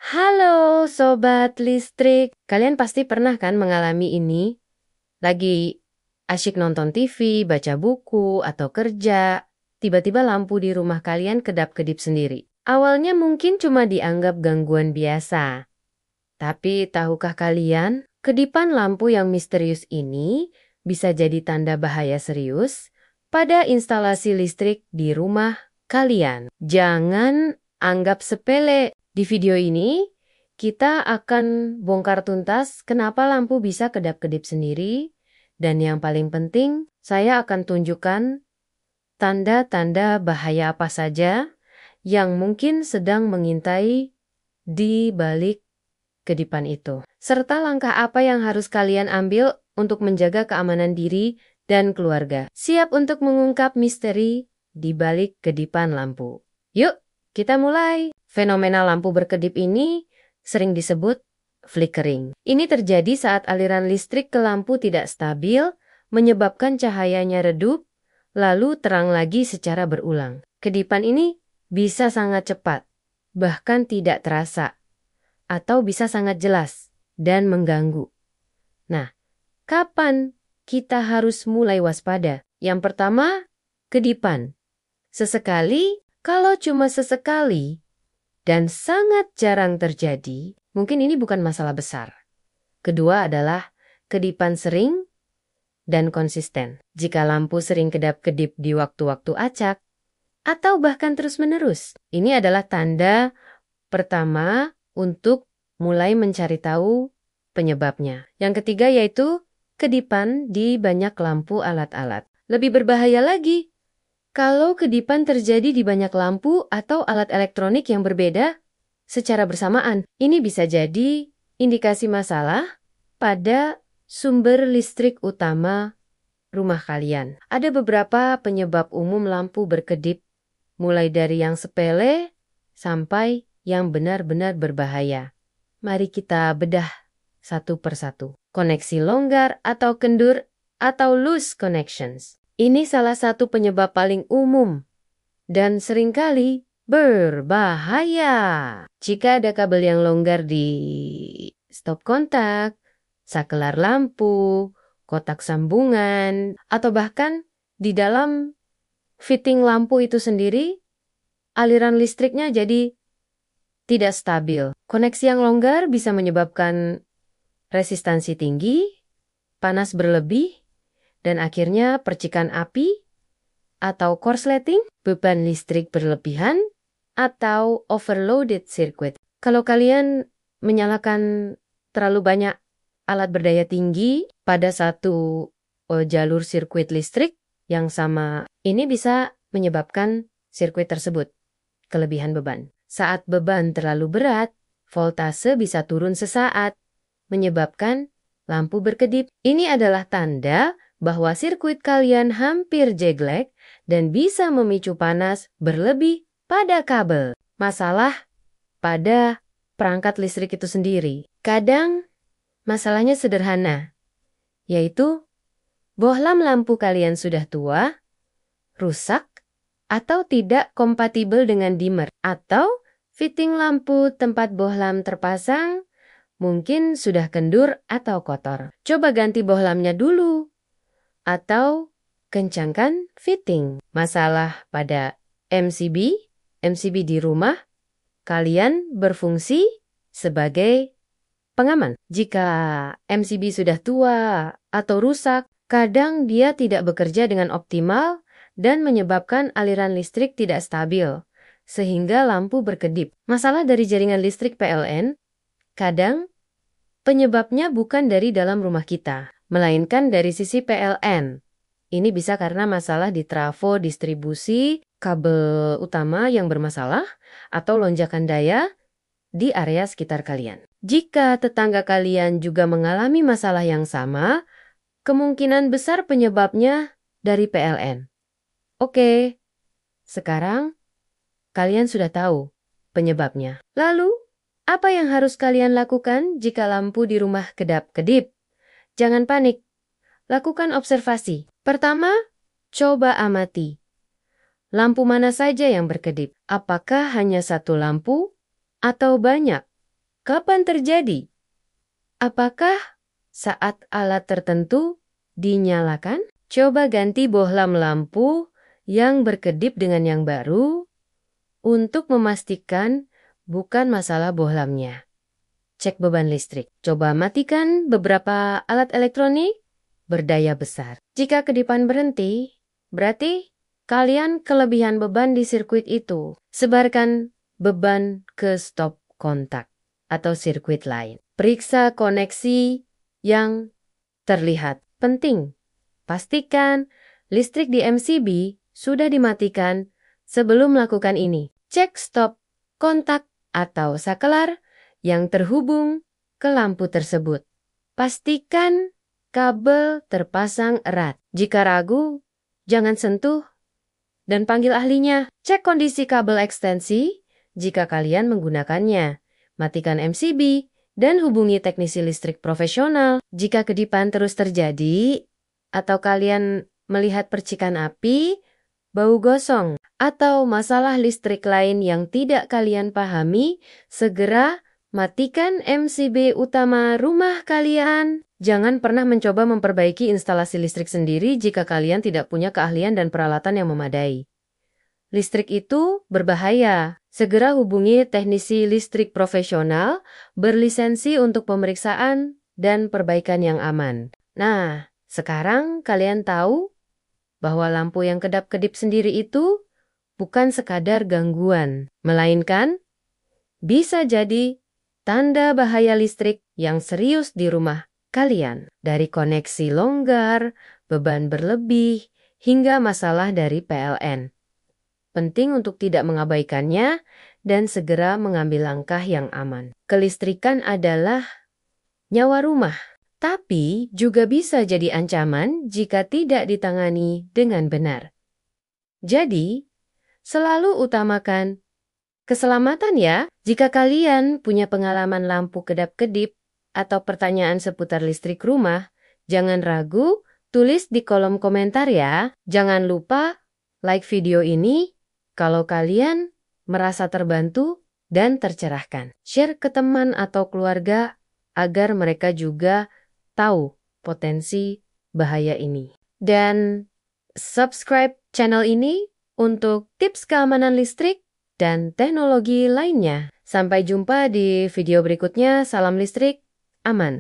Halo Sobat Listrik, kalian pasti pernah kan mengalami ini? Lagi asyik nonton TV, baca buku, atau kerja, tiba-tiba lampu di rumah kalian kedap-kedip sendiri. Awalnya mungkin cuma dianggap gangguan biasa, tapi tahukah kalian, kedipan lampu yang misterius ini bisa jadi tanda bahaya serius pada instalasi listrik di rumah kalian. Jangan anggap sepele. Di video ini, kita akan bongkar tuntas kenapa lampu bisa kedap-kedip sendiri, dan yang paling penting, saya akan tunjukkan tanda-tanda bahaya apa saja yang mungkin sedang mengintai di balik kedipan itu. Serta langkah apa yang harus kalian ambil untuk menjaga keamanan diri dan keluarga. Siap untuk mengungkap misteri di balik kedipan lampu. Yuk, kita mulai. Fenomena lampu berkedip ini sering disebut flickering. Ini terjadi saat aliran listrik ke lampu tidak stabil, menyebabkan cahayanya redup, lalu terang lagi secara berulang. Kedipan ini bisa sangat cepat, bahkan tidak terasa, atau bisa sangat jelas dan mengganggu. Nah, kapan kita harus mulai waspada? Yang pertama, kedipan. Sesekali, kalau cuma sesekali, dan sangat jarang terjadi, mungkin ini bukan masalah besar. Kedua adalah kedipan sering dan konsisten. Jika lampu sering kedap-kedip di waktu-waktu acak, atau bahkan terus-menerus, ini adalah tanda pertama untuk mulai mencari tahu penyebabnya. Yang ketiga yaitu kedipan di banyak lampu alat-alat. Lebih berbahaya lagi, kalau kedipan terjadi di banyak lampu atau alat elektronik yang berbeda secara bersamaan, ini bisa jadi indikasi masalah pada sumber listrik utama rumah kalian. Ada beberapa penyebab umum lampu berkedip, mulai dari yang sepele sampai yang benar-benar berbahaya. Mari kita bedah satu persatu. Koneksi longgar atau kendur atau loose connections. Ini salah satu penyebab paling umum dan seringkali berbahaya. Jika ada kabel yang longgar di stop kontak, sakelar lampu, kotak sambungan, atau bahkan di dalam fitting lampu itu sendiri, aliran listriknya jadi tidak stabil. Koneksi yang longgar bisa menyebabkan resistansi tinggi, panas berlebih, dan akhirnya percikan api atau korsleting, beban listrik berlebihan, atau overloaded circuit. Kalau kalian menyalakan terlalu banyak alat berdaya tinggi pada satu jalur sirkuit listrik yang sama, ini bisa menyebabkan sirkuit tersebut kelebihan beban. Saat beban terlalu berat, voltase bisa turun sesaat, menyebabkan lampu berkedip. Ini adalah tanda bahwa sirkuit kalian hampir jeglek dan bisa memicu panas berlebih pada kabel. Masalah pada perangkat listrik itu sendiri. Kadang masalahnya sederhana, yaitu bohlam lampu kalian sudah tua, rusak, atau tidak kompatibel dengan dimmer, atau fitting lampu tempat bohlam terpasang mungkin sudah kendur atau kotor. Coba ganti bohlamnya dulu, atau kencangkan fitting. Masalah pada MCB di rumah kalian berfungsi sebagai pengaman. Jika MCB sudah tua atau rusak, kadang dia tidak bekerja dengan optimal dan menyebabkan aliran listrik tidak stabil, sehingga lampu berkedip. Masalah dari jaringan listrik PLN, kadang penyebabnya bukan dari dalam rumah kita, melainkan dari sisi PLN. Ini bisa karena masalah di trafo distribusi, kabel utama yang bermasalah, atau lonjakan daya di area sekitar kalian. Jika tetangga kalian juga mengalami masalah yang sama, kemungkinan besar penyebabnya dari PLN. Oke, sekarang kalian sudah tahu penyebabnya. Lalu, apa yang harus kalian lakukan jika lampu di rumah kedap-kedip? Jangan panik. Lakukan observasi. Pertama, coba amati. Lampu mana saja yang berkedip? Apakah hanya satu lampu atau banyak? Kapan terjadi? Apakah saat alat tertentu dinyalakan? Coba ganti bohlam lampu yang berkedip dengan yang baru untuk memastikan bukan masalah bohlamnya. Cek beban listrik. Coba matikan beberapa alat elektronik berdaya besar. Jika kedipan berhenti, berarti kalian kelebihan beban di sirkuit itu. Sebarkan beban ke stop kontak atau sirkuit lain. Periksa koneksi yang terlihat. Penting, pastikan listrik di MCB sudah dimatikan sebelum melakukan ini. Cek stop kontak atau sakelar yang terhubung ke lampu tersebut. Pastikan kabel terpasang erat. Jika ragu, jangan sentuh dan panggil ahlinya. Cek kondisi kabel ekstensi jika kalian menggunakannya. Matikan MCB dan hubungi teknisi listrik profesional. Jika kedipan terus terjadi atau kalian melihat percikan api, bau gosong, atau masalah listrik lain yang tidak kalian pahami, segera matikan MCB utama rumah kalian. Jangan pernah mencoba memperbaiki instalasi listrik sendiri jika kalian tidak punya keahlian dan peralatan yang memadai. Listrik itu berbahaya. Segera hubungi teknisi listrik profesional berlisensi untuk pemeriksaan dan perbaikan yang aman. Nah, sekarang kalian tahu bahwa lampu yang kedap-kedip sendiri itu bukan sekadar gangguan, melainkan bisa jadi tanda bahaya listrik yang serius di rumah kalian. Dari koneksi longgar, beban berlebih, hingga masalah dari PLN. Penting untuk tidak mengabaikannya dan segera mengambil langkah yang aman. Kelistrikan adalah nyawa rumah, tapi juga bisa jadi ancaman jika tidak ditangani dengan benar. Jadi, selalu utamakan keselamatan ya. Jika kalian punya pengalaman lampu kedap-kedip atau pertanyaan seputar listrik rumah, jangan ragu, tulis di kolom komentar ya. Jangan lupa like video ini kalau kalian merasa terbantu dan tercerahkan. Share ke teman atau keluarga agar mereka juga tahu potensi bahaya ini. Dan subscribe channel ini untuk tips keamanan listrik dan teknologi lainnya. Sampai jumpa di video berikutnya. Salam listrik aman.